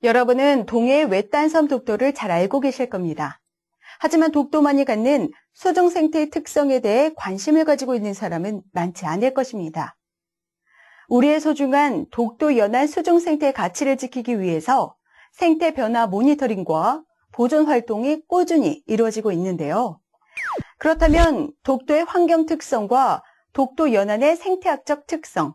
여러분은 동해의 외딴섬 독도를 잘 알고 계실 겁니다. 하지만 독도만이 갖는 수중 생태의 특성에 대해 관심을 가지고 있는 사람은 많지 않을 것입니다. 우리의 소중한 독도 연안 수중 생태의 가치를 지키기 위해서 생태 변화 모니터링과 보존 활동이 꾸준히 이루어지고 있는데요. 그렇다면 독도의 환경 특성과 독도 연안의 생태학적 특성,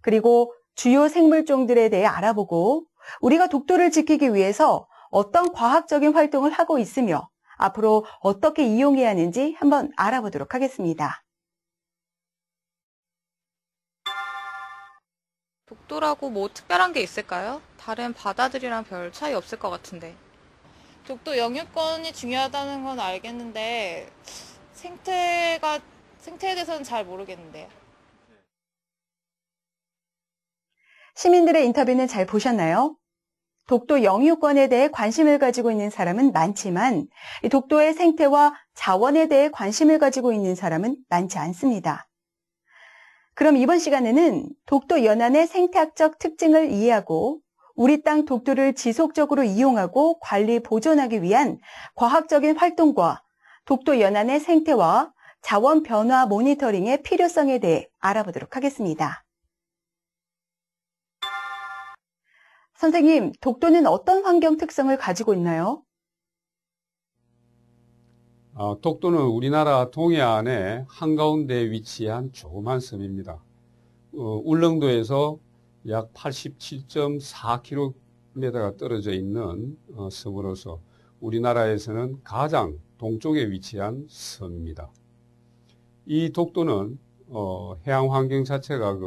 그리고 주요 생물종들에 대해 알아보고 우리가 독도를 지키기 위해서 어떤 과학적인 활동을 하고 있으며 앞으로 어떻게 이용해야 하는지 한번 알아보도록 하겠습니다. 독도라고 뭐 특별한 게 있을까요? 다른 바다들이랑 별 차이 없을 것 같은데. 독도 영유권이 중요하다는 건 알겠는데 생태에 대해서는 잘 모르겠는데요. 시민들의 인터뷰는 잘 보셨나요? 독도 영유권에 대해 관심을 가지고 있는 사람은 많지만 독도의 생태와 자원에 대해 관심을 가지고 있는 사람은 많지 않습니다. 그럼 이번 시간에는 독도 연안의 생태학적 특징을 이해하고 우리 땅 독도를 지속적으로 이용하고 관리 보존하기 위한 과학적인 활동과 독도 연안의 생태와 자원 변화 모니터링의 필요성에 대해 알아보도록 하겠습니다. 선생님, 독도는 어떤 환경 특성을 가지고 있나요? 독도는 우리나라 동해안의 한가운데에 위치한 조그만 섬입니다. 울릉도에서 약 87.4km가 떨어져 있는 섬으로서 우리나라에서는 가장 동쪽에 위치한 섬입니다. 이 독도는 해양 환경 자체가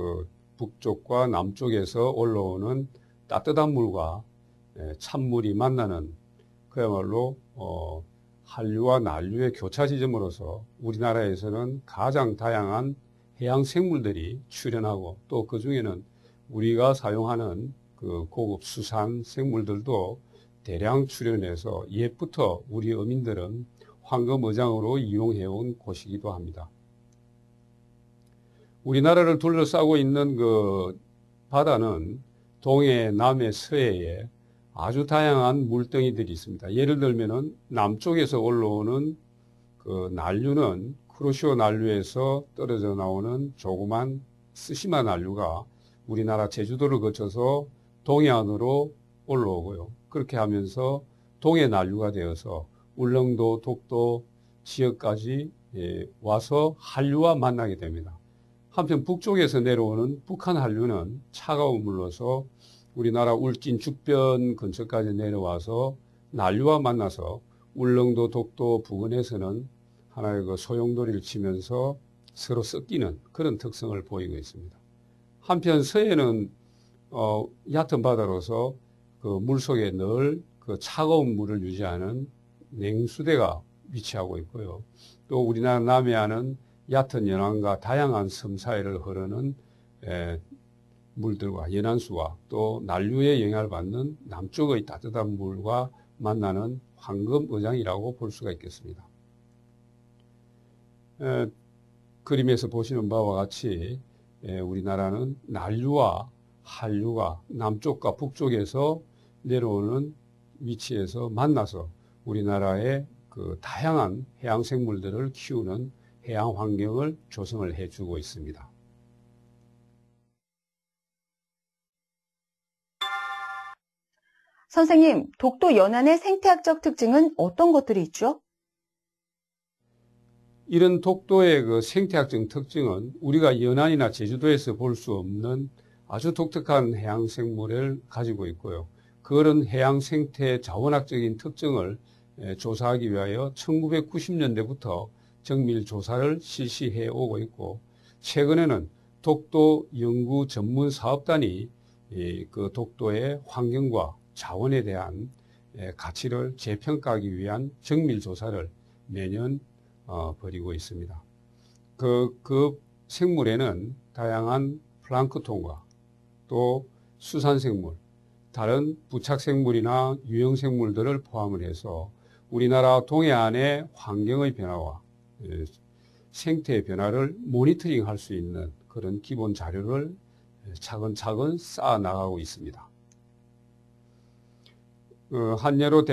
북쪽과 남쪽에서 올라오는 따뜻한 물과 찬물이 만나는 그야말로 한류와 난류의 교차 지점으로서 우리나라에서는 가장 다양한 해양 생물들이 출현하고 또 그 중에는 우리가 사용하는 고급 수산 생물들도 대량 출현해서 옛부터 우리 어민들은 황금어장으로 이용해온 곳이기도 합니다. 우리나라를 둘러싸고 있는 바다는 동해, 남해, 서해에 아주 다양한 물덩이들이 있습니다. 예를 들면은 남쪽에서 올라오는 난류는 쿠로시오 난류에서 떨어져 나오는 조그만 스시마 난류가 우리나라 제주도를 거쳐서 동해안으로 올라오고요. 그렇게 하면서 동해 난류가 되어서 울릉도, 독도 지역까지 와서 한류와 만나게 됩니다. 한편 북쪽에서 내려오는 북한 한류는 차가운 물로서 우리나라 울진 죽변 근처까지 내려와서 난류와 만나서 울릉도, 독도 부근에서는 하나의 소용돌이를 치면서 서로 섞이는 그런 특성을 보이고 있습니다. 한편 서해는 얕은 바다로서 물속에 늘 차가운 물을 유지하는 냉수대가 위치하고 있고요. 또 우리나라 남해안은 얕은 연안과 다양한 섬 사이를 흐르는 물들과 연안수와 또 난류의 영향을 받는 남쪽의 따뜻한 물과 만나는 황금어장이라고 볼 수가 있겠습니다. 그림에서 보시는 바와 같이 우리나라는 난류와 한류가 남쪽과 북쪽에서 내려오는 위치에서 만나서 우리나라의 다양한 해양 생물들을 키우는 해양 환경을 조성을 해주고 있습니다. 선생님, 독도 연안의 생태학적 특징은 어떤 것들이 있죠? 이런 독도의 생태학적 특징은 우리가 연안이나 제주도에서 볼 수 없는 아주 독특한 해양 생물을 가지고 있고요. 그런 해양 생태 자원학적인 특징을 조사하기 위하여 1990년대부터 정밀 조사를 실시해 오고 있고, 최근에는 독도 연구 전문 사업단이 독도의 환경과 자원에 대한 가치를 재평가하기 위한 정밀 조사를 매년 벌이고 있습니다. 그 생물에는 다양한 플랑크톤과 또 수산생물, 다른 부착생물이나 유형생물들을 포함을 해서 우리나라 동해안의 환경의 변화와 생태의 변화를 모니터링 할 수 있는 그런 기본 자료를 차근차근 쌓아 나가고 있습니다. 한예로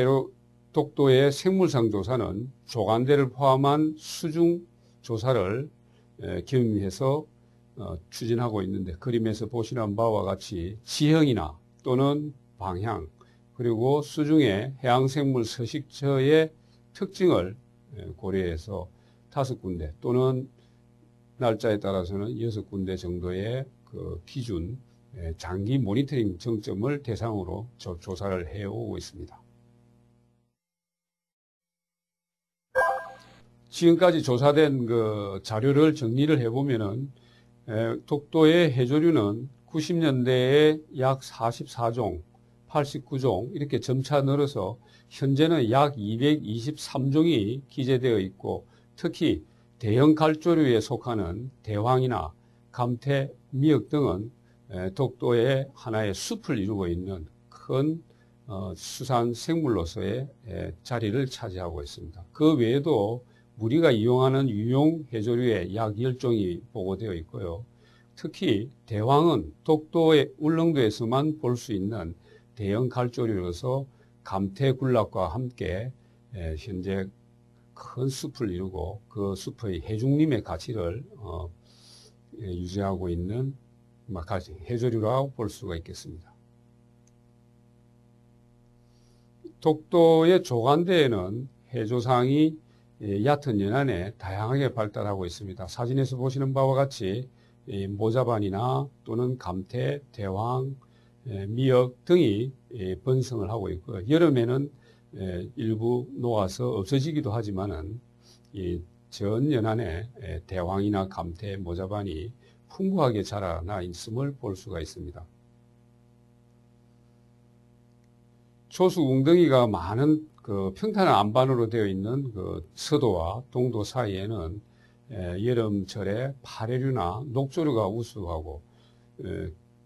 독도의 생물상 조사는 조간대를 포함한 수중 조사를 겸임해서 추진하고 있는데, 그림에서 보시는 바와 같이 지형이나 또는 방향, 그리고 수중의 해양생물 서식처의 특징을 고려해서 5군데 또는 날짜에 따라서는 6군데 정도의 그 기준 장기 모니터링 정점을 대상으로 조사를 해오고 있습니다. 지금까지 조사된 그 자료를 정리를 해보면은 독도의 해조류는 90년대에 약 44종, 89종 이렇게 점차 늘어서 현재는 약 223종이 기재되어 있고, 특히 대형 갈조류에 속하는 대황이나 감태, 미역 등은 독도의 하나의 숲을 이루고 있는 큰 수산 생물로서의 자리를 차지하고 있습니다. 그 외에도 우리가 이용하는 유용 해조류의 약 10종이 보고되어 있고요. 특히 대황은 독도의 울릉도에서만 볼 수 있는 대형 갈조류로서 감태 군락과 함께 현재 큰 숲을 이루고 그 숲의 해중림의 가치를 유지하고 있는 해조류라고 볼 수가 있겠습니다. 독도의 조간대에는 해조상이 얕은 연안에 다양하게 발달하고 있습니다. 사진에서 보시는 바와 같이 모자반이나 또는 감태, 대황, 미역 등이 번성을 하고 있고요. 여름에는 일부 녹아서 없어지기도 하지만은 전 연안에 대황이나 감태, 모자반이 풍부하게 자라나 있음을 볼 수가 있습니다. 초수 웅덩이가 많은 그 평탄한 안반으로 되어 있는 그 서도와 동도 사이에는 여름철에 파래류나 녹조류가 우수하고,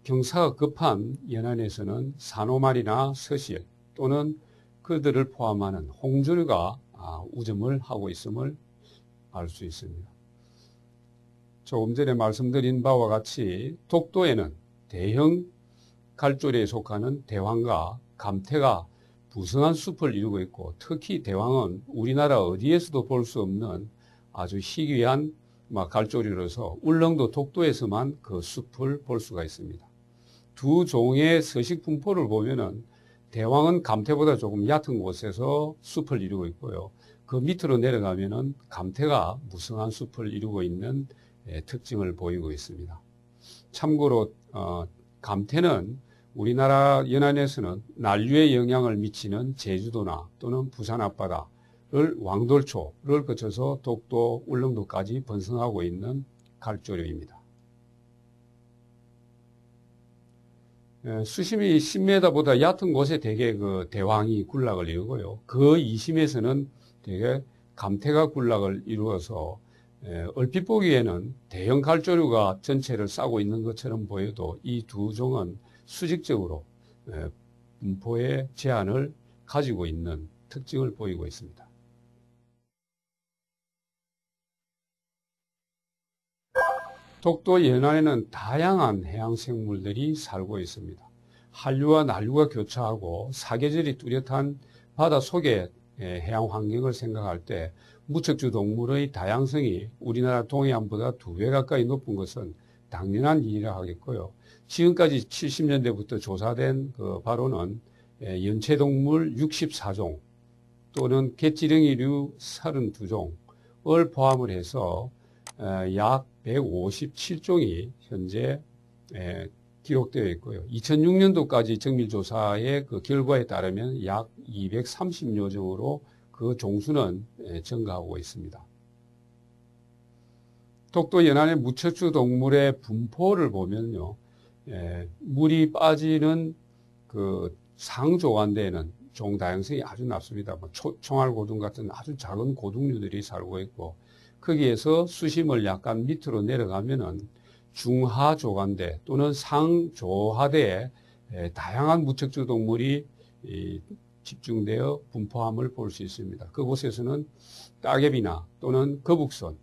경사가 급한 연안에서는 산호말이나 서실 또는 그들을 포함하는 홍조류가 우점을 하고 있음을 알 수 있습니다. 조금 전에 말씀드린 바와 같이 독도에는 대형 갈조류에 속하는 대황과 감태가 부성한 숲을 이루고 있고, 특히 대황은 우리나라 어디에서도 볼 수 없는 아주 희귀한 갈조류로서 울릉도 독도에서만 그 숲을 볼 수가 있습니다. 두 종의 서식 분포를 보면은 대황은 감태보다 조금 얕은 곳에서 숲을 이루고 있고요. 그 밑으로 내려가면은 감태가 무성한 숲을 이루고 있는 특징을 보이고 있습니다. 참고로 감태는 우리나라 연안에서는 난류에 영향을 미치는 제주도나 또는 부산 앞바다를 왕돌초를 거쳐서 독도, 울릉도까지 번성하고 있는 갈조류입니다. 수심이 10m보다 얕은 곳에 대개 그 대황이 군락을 이루고요. 그 이심에서는 대개 감태가 군락을 이루어서 얼핏 보기에는 대형 갈조류가 전체를 싸고 있는 것처럼 보여도 이 두 종은 수직적으로 분포의 제한을 가지고 있는 특징을 보이고 있습니다. 독도 연안에는 다양한 해양생물들이 살고 있습니다. 한류와 난류가 교차하고 사계절이 뚜렷한 바다 속의 해양 환경을 생각할 때 무척주 동물의 다양성이 우리나라 동해안보다 2배 가까이 높은 것은 당연한 일이라 하겠고요. 지금까지 70년대부터 조사된 그 바로는 연체동물 64종 또는 갯지렁이류 32종을 포함을 해서 약 157종이 현재 기록되어 있고요. 2006년도까지 정밀조사의 그 결과에 따르면 약 230여 종으로 그 종수는 증가하고 있습니다. 독도 연안의 무척주 동물의 분포를 보면요, 물이 빠지는 그 상조간대에는 종 다양성이 아주 낮습니다. 총알고둥 같은 아주 작은 고둥류들이 살고 있고, 거기에서 수심을 약간 밑으로 내려가면은 중하조간대 또는 상조하대에 다양한 무척주 동물이 집중되어 분포함을 볼 수 있습니다. 그곳에서는 따개비나 또는 거북선,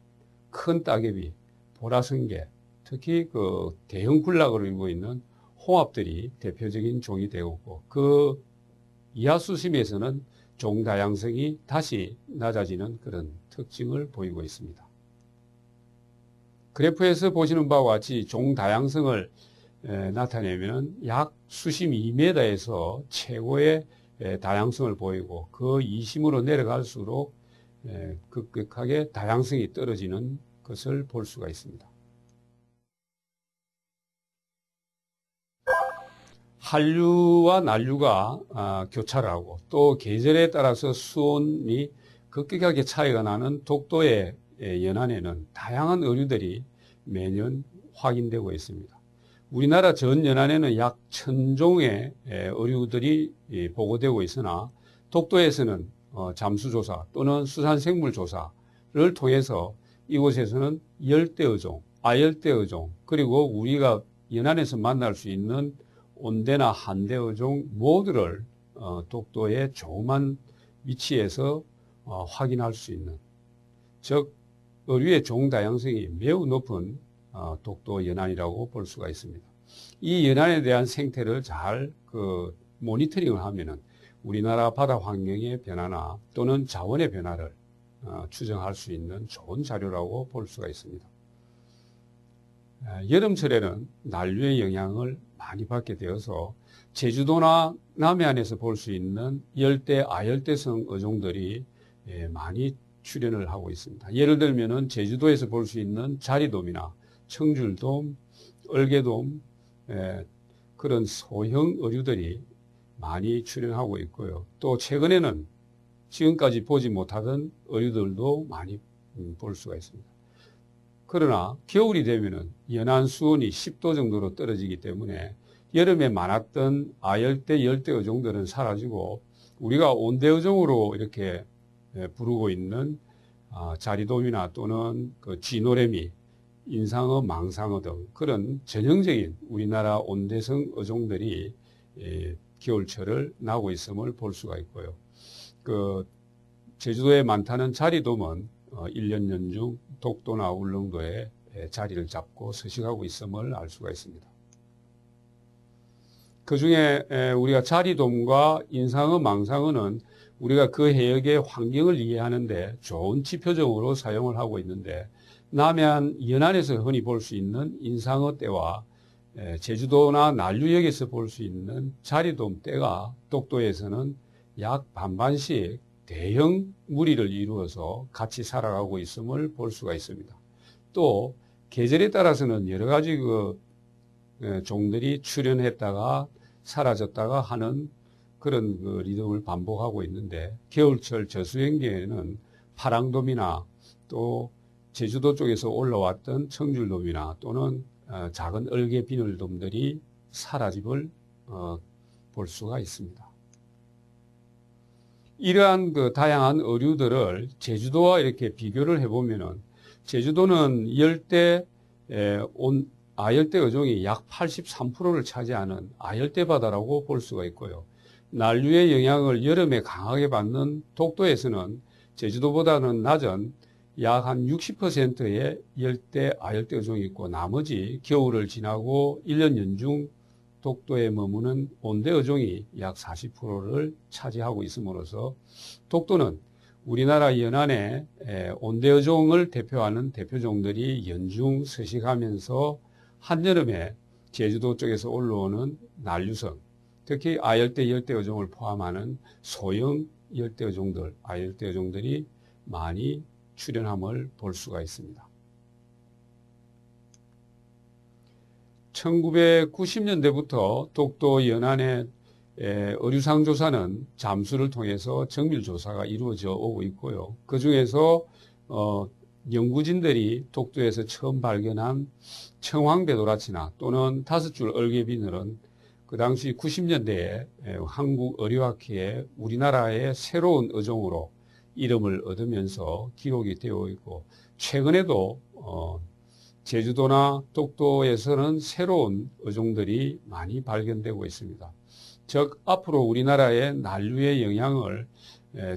큰 따개비, 보라성게, 특히 그 대형 군락을 이루고 있는 홍합들이 대표적인 종이 되었고, 그 이하 수심에서는 종 다양성이 다시 낮아지는 그런 특징을 보이고 있습니다. 그래프에서 보시는 바와 같이 종 다양성을 나타내면 약 수심 2m에서 최고의 다양성을 보이고 그 이심으로 내려갈수록 급격하게 다양성이 떨어지는 것을 볼 수가 있습니다. 한류와 난류가 교차를 하고 또 계절에 따라서 수온이 급격하게 차이가 나는 독도의 연안에는 다양한 어류들이 매년 확인되고 있습니다. 우리나라 전 연안에는 약 1000종의 어류들이 보고되고 있으나 독도에서는 잠수조사 또는 수산생물조사를 통해서 이곳에서는 열대어종, 아열대어종 그리고 우리가 연안에서 만날 수 있는 온대나 한대어종 모두를 독도의 조그만 위치에서 확인할 수 있는, 즉 어류의 종 다양성이 매우 높은 독도 연안이라고 볼 수가 있습니다. 이 연안에 대한 생태를 잘 모니터링을 하면은 우리나라 바다 환경의 변화나 또는 자원의 변화를 추정할 수 있는 좋은 자료라고 볼 수가 있습니다. 여름철에는 난류의 영향을 많이 받게 되어서 제주도나 남해안에서 볼 수 있는 열대, 아열대성 어종들이 많이 출현을 하고 있습니다. 예를 들면은 제주도에서 볼 수 있는 자리돔이나 청줄돔, 얼개돔 그런 소형 어류들이 많이 출현하고 있고요. 또 최근에는 지금까지 보지 못하던 어류들도 많이 볼 수가 있습니다. 그러나 겨울이 되면은 연안 수온이 10도 정도로 떨어지기 때문에 여름에 많았던 아열대, 열대 어종들은 사라지고 우리가 온대어종으로 이렇게 부르고 있는 자리돔이나 또는 쥐노래미, 인상어, 망상어 등 그런 전형적인 우리나라 온대성 어종들이 겨울철을 나고 있음을 볼 수가 있고요. 제주도에 많다는 자리돔은 1년 연중 독도나 울릉도에 자리를 잡고 서식하고 있음을 알 수가 있습니다. 그 중에 우리가 자리돔과 인상어, 망상어는 우리가 그 해역의 환경을 이해하는데 좋은 지표적으로 사용을 하고 있는데 남해안 연안에서 흔히 볼 수 있는 인상어 떼와 제주도나 난류역에서 볼 수 있는 자리돔 떼가 독도에서는 약 반반씩 대형 무리를 이루어서 같이 살아가고 있음을 볼 수가 있습니다. 또 계절에 따라서는 여러 가지 종들이 출현했다가 사라졌다가 하는 그런 리듬을 반복하고 있는데 겨울철 저수행기에는 파랑돔이나 또 제주도 쪽에서 올라왔던 청줄돔이나 또는 작은 얼개 비늘돔들이 사라짐을 볼 수가 있습니다. 이러한 다양한 어류들을 제주도와 이렇게 비교를 해보면은 제주도는 아열대 어종이 약 83%를 차지하는 아열대 바다라고 볼 수가 있고요. 난류의 영향을 여름에 강하게 받는 독도에서는 제주도보다는 낮은 약 한 60%의 열대, 아열대 어종이 있고 나머지 겨울을 지나고 1년 연중 독도에 머무는 온대 어종이 약 40%를 차지하고 있음으로써 독도는 우리나라 연안의 온대 어종을 대표하는 대표종들이 연중 서식하면서 한여름에 제주도 쪽에서 올라오는 난류성, 특히 아열대, 열대 어종을 포함하는 소형 열대 어종들, 아열대 어종들이 많이 출현함을 볼 수가 있습니다. 1990년대부터 독도 연안의 어류상 조사는 잠수를 통해서 정밀 조사가 이루어져 오고 있고요. 그 중에서 연구진들이 독도에서 처음 발견한 청황배도라치나 또는 5줄 얼개비늘은 그 당시 90년대에 한국어류학회에 우리나라의 새로운 어종으로 이름을 얻으면서 기록이 되어 있고 최근에도 제주도나 독도에서는 새로운 어종들이 많이 발견되고 있습니다. 즉 앞으로 우리나라의 난류의 영향을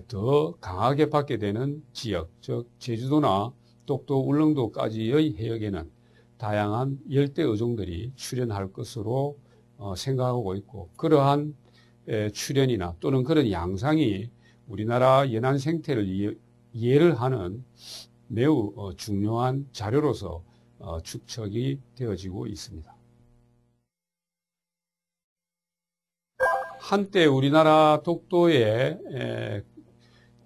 더 강하게 받게 되는 지역, 즉 제주도나 독도, 울릉도까지의 해역에는 다양한 열대 어종들이 출현할 것으로 생각하고 있고 그러한 출현이나 또는 그런 양상이 우리나라 연안 생태를 이해를 하는 매우 중요한 자료로서 축적이 되어지고 있습니다. 한때 우리나라 독도에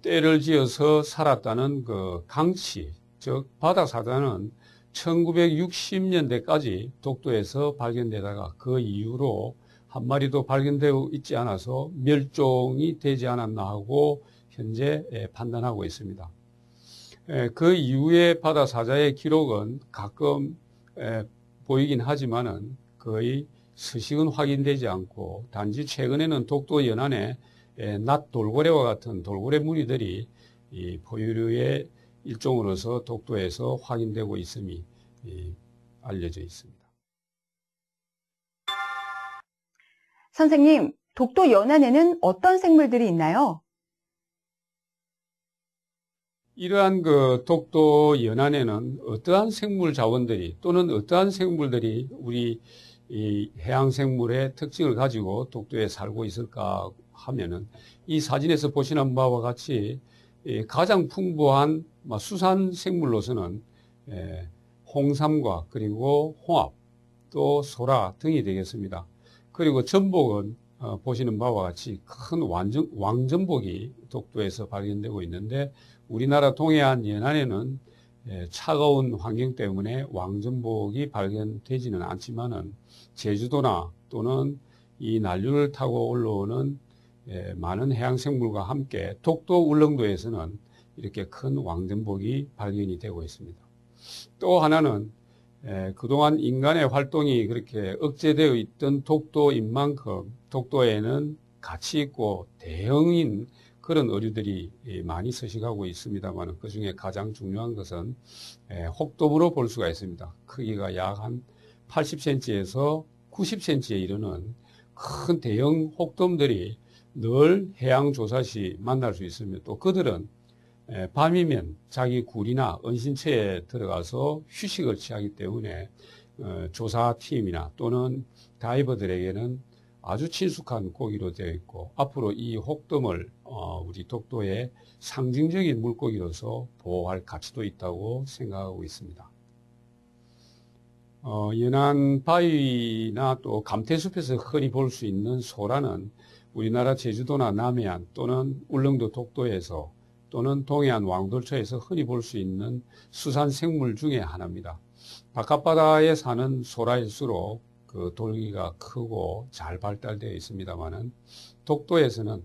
떼를 지어서 살았다는 그 강치, 즉 바다사자는 1960년대까지 독도에서 발견되다가 그 이후로 한 마리도 발견되어 있지 않아서 멸종이 되지 않았나 하고 현재 판단하고 있습니다. 그 이후에 바다사자의 기록은 가끔 보이긴 하지만은 거의 서식은 확인되지 않고 단지 최근에는 독도 연안에 낫 돌고래와 같은 돌고래 무리들이 이 포유류의 일종으로서 독도에서 확인되고 있음이 알려져 있습니다. 선생님, 독도 연안에는 어떤 생물들이 있나요? 이러한 그 독도 연안에는 어떠한 생물 자원들이 또는 어떠한 생물들이 우리 이 해양 생물의 특징을 가지고 독도에 살고 있을까 하면은 이 사진에서 보시는 바와 같이 가장 풍부한 수산 생물로서는 홍삼과 그리고 홍합 또 소라 등이 되겠습니다. 그리고 전복은 보시는 바와 같이 큰 왕전복이 독도에서 발견되고 있는데 우리나라 동해안 연안에는 차가운 환경 때문에 왕전복이 발견되지는 않지만은 제주도나 또는 이 난류를 타고 올라오는 많은 해양생물과 함께 독도 울릉도에서는 이렇게 큰 왕전복이 발견이 되고 있습니다. 또 하나는 그동안 인간의 활동이 그렇게 억제되어 있던 독도인 만큼 독도에는 가치 있고 대형인 그런 어류들이 많이 서식하고 있습니다만 그 중에 가장 중요한 것은 혹돔으로 볼 수가 있습니다. 크기가 약 한 80cm에서 90cm에 이르는 큰 대형 혹돔들이 늘 해양조사 시 만날 수 있으며 또 그들은 밤이면 자기 굴이나 은신처에 들어가서 휴식을 취하기 때문에 조사팀이나 또는 다이버들에게는 아주 친숙한 고기로 되어 있고 앞으로 이 혹돔을 우리 독도의 상징적인 물고기로서 보호할 가치도 있다고 생각하고 있습니다. 연안 바위나 또 감태숲에서 흔히 볼 수 있는 소라는 우리나라 제주도나 남해안 또는 울릉도 독도에서 또는 동해안 왕돌초에서 흔히 볼 수 있는 수산 생물 중에 하나입니다. 바깥바다에 사는 소라일수록 그 돌기가 크고 잘 발달되어 있습니다만은 독도에서는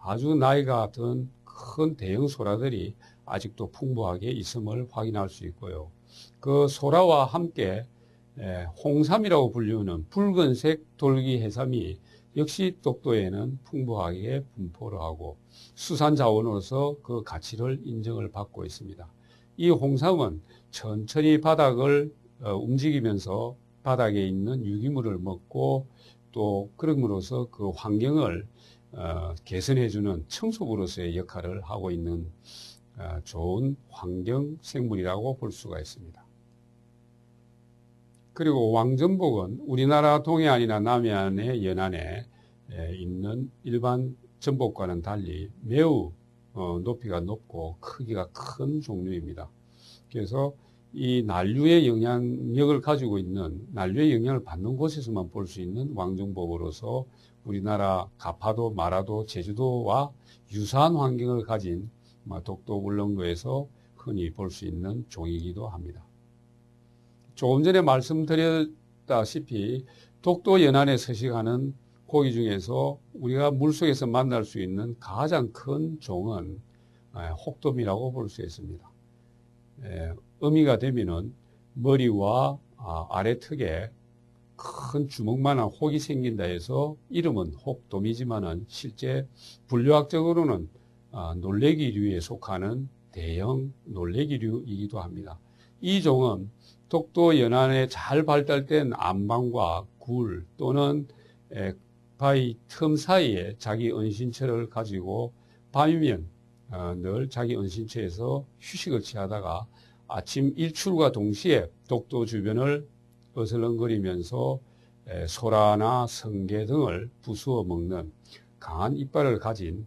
아주 나이가 든 큰 대형 소라들이 아직도 풍부하게 있음을 확인할 수 있고요. 그 소라와 함께 홍삼이라고 불리우는 붉은색 돌기 해삼이 역시 독도에는 풍부하게 분포를 하고 수산 자원으로서 그 가치를 인정을 받고 있습니다. 이 홍삼은 천천히 바닥을 움직이면서 바닥에 있는 유기물을 먹고 또 그럼으로써 그 환경을 개선해주는 청소부로서의 역할을 하고 있는 좋은 환경 생물이라고 볼 수가 있습니다. 그리고 왕전복은 우리나라 동해안이나 남해안의 연안에 있는 일반 전복과는 달리 매우 높이가 높고 크기가 큰 종류입니다. 그래서 이 난류의 영향력을 가지고 있는 난류의 영향을 받는 곳에서만 볼 수 있는 왕전복으로서 우리나라 가파도, 마라도, 제주도와 유사한 환경을 가진 독도 울릉도에서 흔히 볼 수 있는 종이기도 합니다. 조금 전에 말씀드렸다시피 독도 연안에 서식하는 고기 중에서 우리가 물속에서 만날 수 있는 가장 큰 종은 혹돔이라고 볼 수 있습니다. 어미가 되면은 머리와 아래턱에 큰 주먹만한 혹이 생긴다 해서 이름은 혹돔이지만은 실제 분류학적으로는 놀래기류에 속하는 대형 놀래기류이기도 합니다. 이 종은 독도 연안에 잘 발달된 안방과 굴 또는 바위 틈 사이에 자기 은신처를 가지고 밤이면 늘 자기 은신처에서 휴식을 취하다가 아침 일출과 동시에 독도 주변을 어슬렁거리면서 소라나 성게 등을 부수어 먹는 강한 이빨을 가진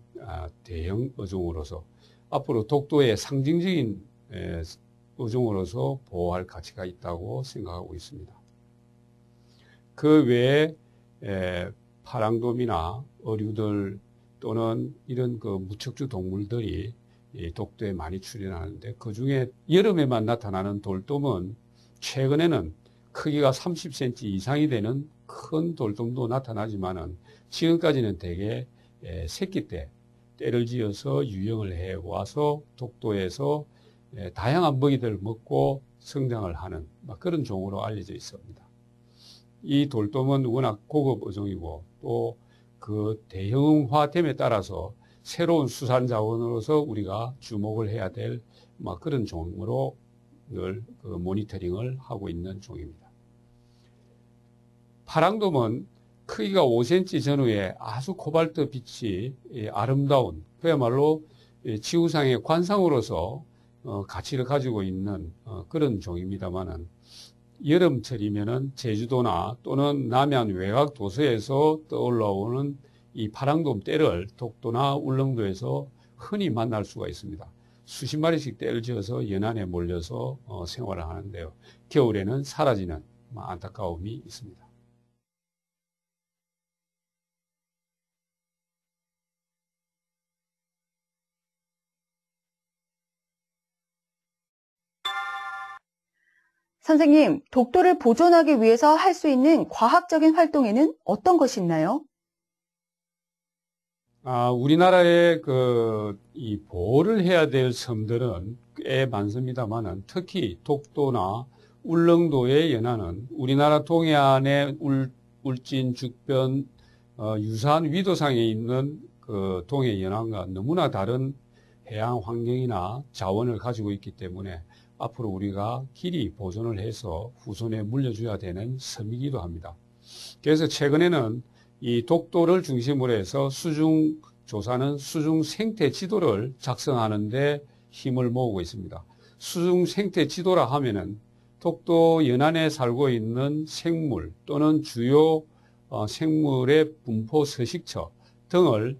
대형 어종으로서 앞으로 독도의 상징적인 어종으로서 보호할 가치가 있다고 생각하고 있습니다. 그 외에 파랑돔이나 어류들 또는 이런 그 무척주 동물들이 독도에 많이 출현하는데, 그 중에 여름에만 나타나는 돌돔은 최근에는 크기가 30cm 이상이 되는 큰 돌돔도 나타나지만은 지금까지는 대개 새끼 때를 지어서 유영을 해 와서 독도에서 다양한 먹이들을 먹고 성장을 하는 그런 종으로 알려져 있습니다. 이 돌돔은 워낙 고급 어종이고 또 그 대형화됨에 따라서 새로운 수산 자원으로서 우리가 주목을 해야 될 그런 종으로 늘 그 모니터링을 하고 있는 종입니다. 파랑돔은 크기가 5cm 전후에 아주 코발트 빛이 아름다운, 그야말로 지구상의 관상으로서 가치를 가지고 있는 그런 종입니다만은, 여름철이면은 제주도나 또는 남해안 외곽 도서에서 떠올라오는 이 파랑돔 떼를 독도나 울릉도에서 흔히 만날 수가 있습니다. 수십 마리씩 떼를 지어서 연안에 몰려서 생활을 하는데요. 겨울에는 사라지는 안타까움이 있습니다. 선생님, 독도를 보존하기 위해서 할 수 있는 과학적인 활동에는 어떤 것이 있나요? 우리나라의 이 보호를 해야 될 섬들은 꽤 많습니다만은, 특히 독도나 울릉도의 연안은 우리나라 동해안의 울진, 죽변, 유사한 위도상에 있는 그 동해 연안과 너무나 다른 해양 환경이나 자원을 가지고 있기 때문에 앞으로 우리가 길이 보존을 해서 후손에 물려줘야 되는 섬이기도 합니다. 그래서 최근에는 이 독도를 중심으로 해서 수중 조사는 수중 생태 지도를 작성하는 데 힘을 모으고 있습니다. 수중 생태 지도라 하면은 독도 연안에 살고 있는 생물 또는 주요 생물의 분포 서식처 등을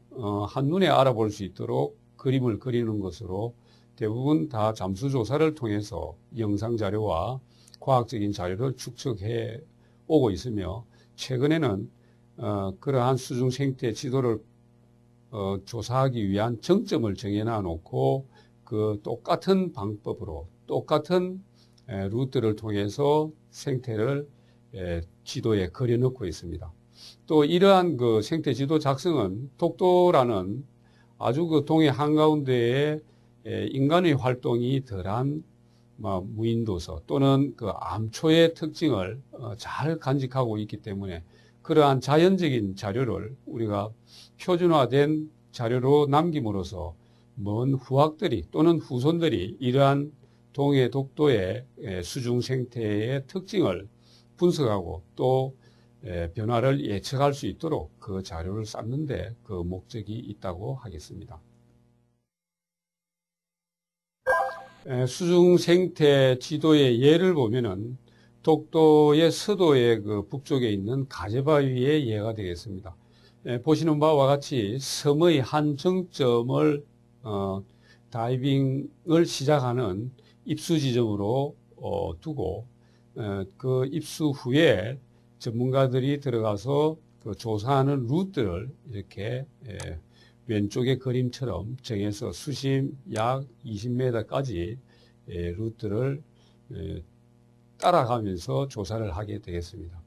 한눈에 알아볼 수 있도록 그림을 그리는 것으로 대부분 다 잠수조사를 통해서 영상자료와 과학적인 자료를 축적해 오고 있으며, 최근에는 그러한 수중 생태 지도를 조사하기 위한 정점을 정해놔 놓고 그 똑같은 방법으로 똑같은 루트를 통해서 생태를 지도에 그려놓고 있습니다. 또 이러한 그 생태 지도 작성은 독도라는 아주 그 동해 한가운데에 인간의 활동이 덜한 무인도서 또는 그 암초의 특징을 잘 간직하고 있기 때문에, 그러한 자연적인 자료를 우리가 표준화된 자료로 남김으로써 먼 후학들이 또는 후손들이 이러한 동해 독도의 수중 생태의 특징을 분석하고 또 변화를 예측할 수 있도록 그 자료를 쌓는 데 그 목적이 있다고 하겠습니다. 수중 생태 지도의 예를 보면은 독도의 서도의 그 북쪽에 있는 가재바위의 예가 되겠습니다. 보시는 바와 같이 섬의 한 정점을 다이빙을 시작하는 입수 지점으로 두고 그 입수 후에 전문가들이 들어가서 그 조사하는 루트를 이렇게 왼쪽의 그림처럼 정해서 수심 약 20m까지 루트를 따라가면서 조사를 하게 되겠습니다.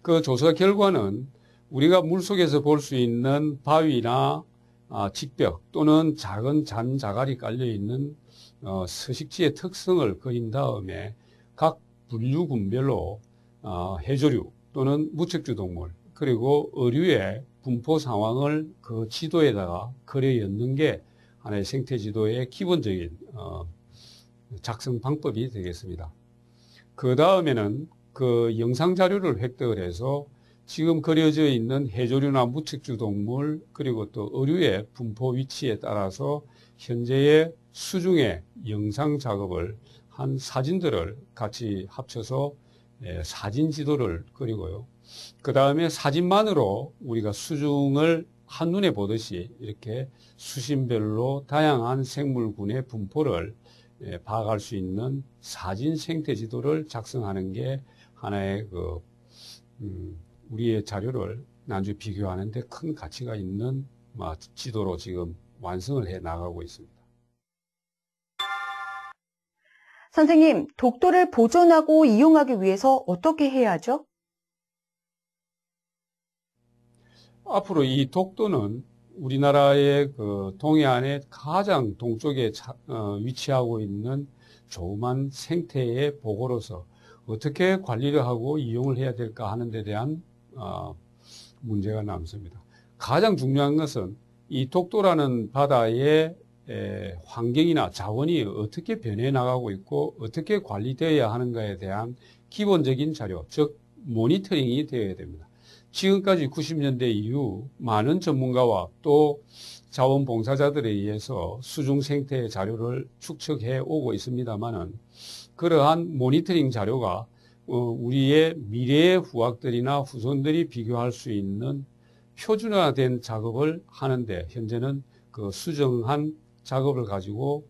그 조사 결과는 우리가 물속에서 볼 수 있는 바위나 직벽 또는 작은 잔자갈이 깔려있는 서식지의 특성을 그린 다음에 각 분류군별로 해조류 또는 무척주 동물 그리고 어류의 분포 상황을 그 지도에다가 그려 엮는 게 하나의 생태지도의 기본적인 작성 방법이 되겠습니다. 그 다음에는 그 영상 자료를 획득을 해서 지금 그려져 있는 해조류나 무척주 동물 그리고 또 어류의 분포 위치에 따라서 현재의 수중의 영상 작업을 한 사진들을 같이 합쳐서 사진 지도를 그리고요. 그 다음에 사진만으로 우리가 수중을 한눈에 보듯이 이렇게 수심별로 다양한 생물군의 분포를 파악할 수 있는 사진 생태 지도를 작성하는 게 하나의 우리의 자료를 나중에 비교하는 데 큰 가치가 있는 지도로 지금 완성을 해 나가고 있습니다. 선생님, 독도를 보존하고 이용하기 위해서 어떻게 해야 하죠? 앞으로 이 독도는 우리나라의 동해안의 가장 동쪽에 위치하고 있는 조그만 생태의 보고로서 어떻게 관리를 하고 이용을 해야 될까 하는 데 대한 문제가 남습니다. 가장 중요한 것은 이 독도라는 바다의 환경이나 자원이 어떻게 변해 나가고 있고 어떻게 관리되어야 하는가에 대한 기본적인 자료, 즉 모니터링이 되어야 됩니다. 지금까지 90년대 이후 많은 전문가와 또 자원봉사자들에 의해서 수중 생태의 자료를 축적해 오고 있습니다만은 그러한 모니터링 자료가 우리의 미래의 후학들이나 후손들이 비교할 수 있는 표준화된 작업을 하는데 현재는 그 수정한 작업을 가지고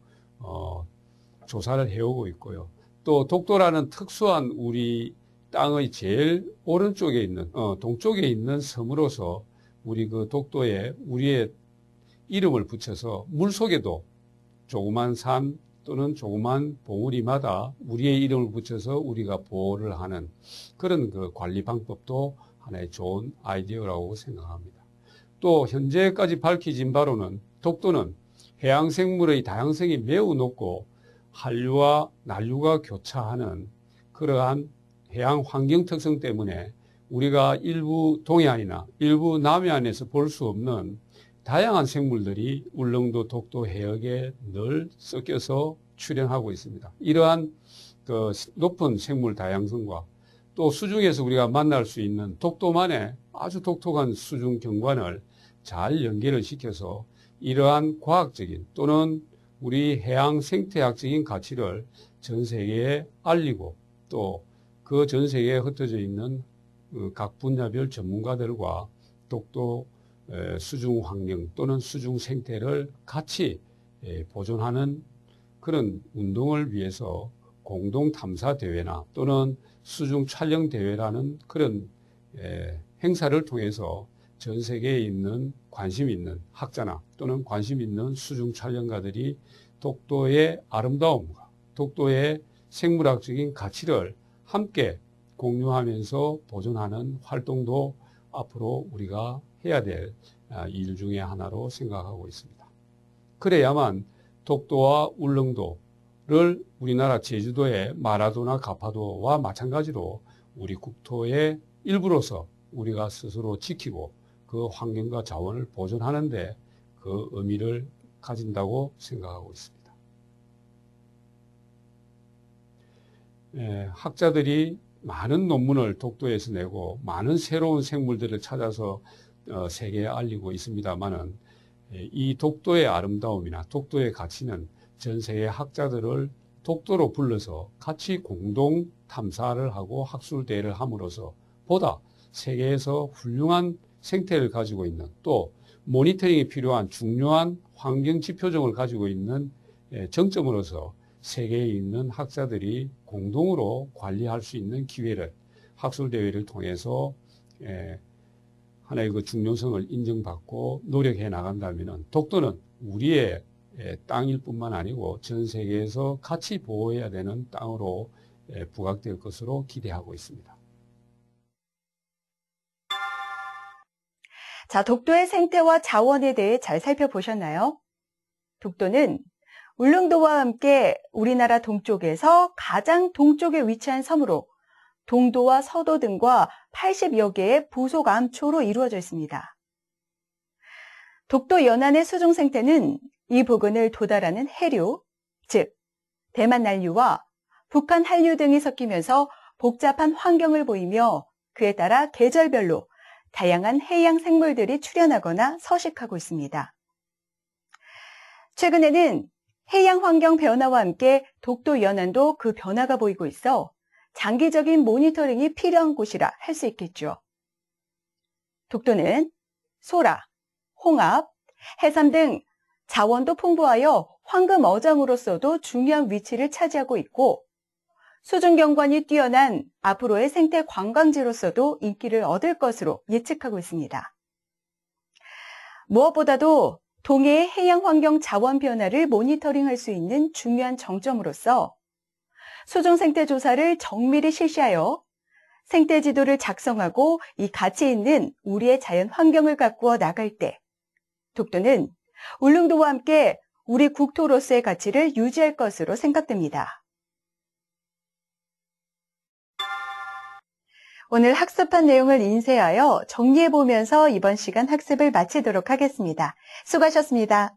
조사를 해오고 있고요. 또 독도라는 특수한 우리 땅의 제일 오른쪽에 있는 동쪽에 있는 섬으로서 우리 그 독도에 우리의 이름을 붙여서 물속에도 조그만 산 또는 조그만 봉우리마다 우리의 이름을 붙여서 우리가 보호를 하는 그런 그 관리 방법도 하나의 좋은 아이디어라고 생각합니다. 또 현재까지 밝혀진 바로는 독도는 해양생물의 다양성이 매우 높고 한류와 난류가 교차하는 그러한 해양 환경 특성 때문에 우리가 일부 동해안이나 일부 남해안에서 볼 수 없는 다양한 생물들이 울릉도 독도 해역에 늘 섞여서 출현하고 있습니다. 이러한 그 높은 생물 다양성과 또 수중에서 우리가 만날 수 있는 독도만의 아주 독특한 수중 경관을 잘 연계를 시켜서 이러한 과학적인 또는 우리 해양 생태학적인 가치를 전 세계에 알리고 또 그 전 세계에 흩어져 있는 각 분야별 전문가들과 독도 수중 환경 또는 수중 생태를 같이 보존하는 그런 운동을 위해서 공동 탐사 대회나 또는 수중 촬영 대회라는 그런 행사를 통해서 전 세계에 있는 관심 있는 학자나 또는 관심 있는 수중 촬영가들이 독도의 아름다움과 독도의 생물학적인 가치를 함께 공유하면서 보존하는 활동도 앞으로 우리가 해야 될 일 중에 하나로 생각하고 있습니다. 그래야만 독도와 울릉도를 우리나라 제주도의 마라도나 가파도와 마찬가지로 우리 국토의 일부로서 우리가 스스로 지키고 그 환경과 자원을 보존하는 데 그 의미를 가진다고 생각하고 있습니다. 학자들이 많은 논문을 독도에서 내고 많은 새로운 생물들을 찾아서 세계에 알리고 있습니다만은 이 독도의 아름다움이나 독도의 가치는 전 세계 학자들을 독도로 불러서 같이 공동 탐사를 하고 학술대회를 함으로써 보다 세계에서 훌륭한 생태를 가지고 있는 또 모니터링이 필요한 중요한 환경 지표종을 가지고 있는 정점으로서 세계에 있는 학자들이 공동으로 관리할 수 있는 기회를 학술대회를 통해서 하나의 그 중요성을 인정받고 노력해 나간다면 독도는 우리의 땅일 뿐만 아니고 전 세계에서 같이 보호해야 되는 땅으로 부각될 것으로 기대하고 있습니다. 자, 독도의 생태와 자원에 대해 잘 살펴보셨나요? 독도는 울릉도와 함께 우리나라 동쪽에서 가장 동쪽에 위치한 섬으로 동도와 서도 등과 80여 개의 부속 암초로 이루어져 있습니다. 독도 연안의 수중 생태는 이 부근을 도달하는 해류, 즉 대만 난류와 북한 한류 등이 섞이면서 복잡한 환경을 보이며 그에 따라 계절별로 다양한 해양 생물들이 출현하거나 서식하고 있습니다. 최근에는 해양 환경 변화와 함께 독도 연안도 그 변화가 보이고 있어 장기적인 모니터링이 필요한 곳이라 할 수 있겠죠. 독도는 소라, 홍합, 해삼 등 자원도 풍부하여 황금 어장으로서도 중요한 위치를 차지하고 있고 수중 경관이 뛰어난 앞으로의 생태 관광지로서도 인기를 얻을 것으로 예측하고 있습니다. 무엇보다도 동해의 해양 환경 자원 변화를 모니터링할 수 있는 중요한 정점으로서 수중 생태 조사를 정밀히 실시하여 생태 지도를 작성하고 이 가치 있는 우리의 자연 환경을 가꾸어 나갈 때 독도는 울릉도와 함께 우리 국토로서의 가치를 유지할 것으로 생각됩니다. 오늘 학습한 내용을 인쇄하여 정리해보면서 이번 시간 학습을 마치도록 하겠습니다. 수고하셨습니다.